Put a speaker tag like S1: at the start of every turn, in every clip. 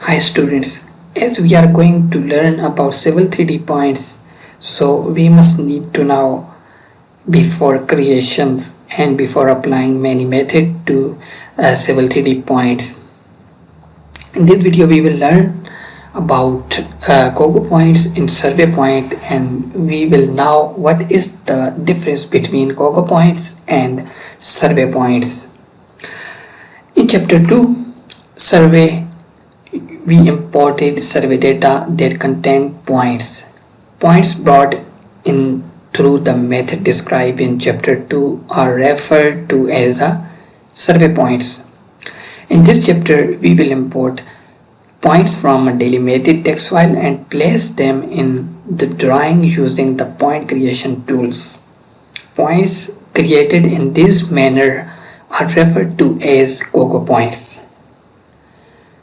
S1: Hi students, as we are going to learn about civil 3D points, so we must need to know before creations and before applying many methods to civil 3D points. In this video we will learn about Cogo points and survey point, and we will know what is the difference between Cogo points and survey points. In chapter 2, survey, we imported survey data that contain points. Points brought in through the method described in chapter 2 are referred to as the survey points. In this chapter, we will import points from a delimited text file and place them in the drawing using the point creation tools. Points created in this manner are referred to as Cogo points.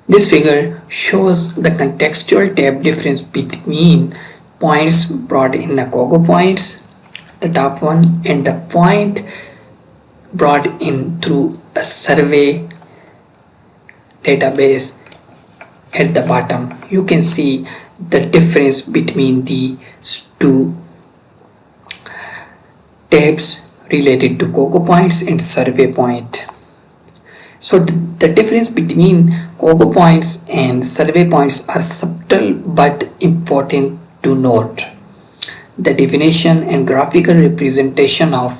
S1: This figure shows the contextual tab difference between points brought in the Cogo points, the top one, and the point brought in through a survey database at the bottom. You can see the difference between these two tabs related to Cogo points and survey point. So the difference between Cogo points and survey points are subtle but important to note. The definition and graphical representation of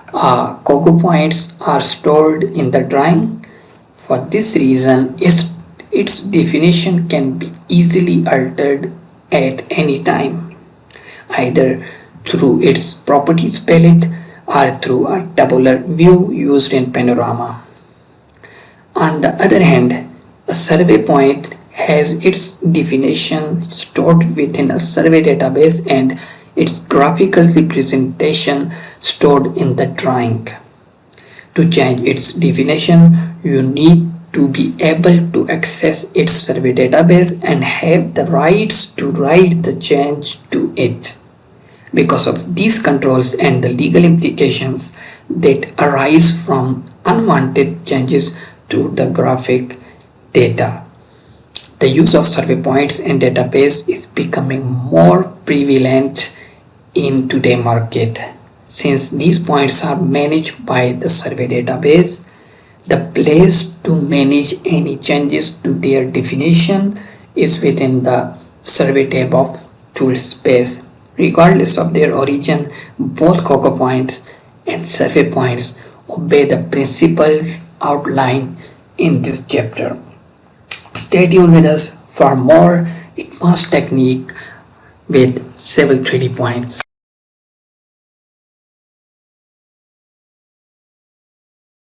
S1: Cogo points are stored in the drawing. For this reason, its definition can be easily altered at any time, either through its properties palette or through a tabular view used in Panorama. On the other hand, a survey point has its definition stored within a survey database and its graphical representation stored in the drawing. To change its definition, you need to be able to access its survey database and have the rights to write the change to it. Because of these controls and the legal implications that arise from unwanted changes to the graphic data, the use of survey points in database is becoming more prevalent in today's market. Since these points are managed by the survey database, the place to manage any changes to their definition is within the survey tab of tool space. Regardless of their origin, both Cogo points and survey points obey the principles outlined in this chapter. Stay tuned with us for more advanced technique with civil 3D points.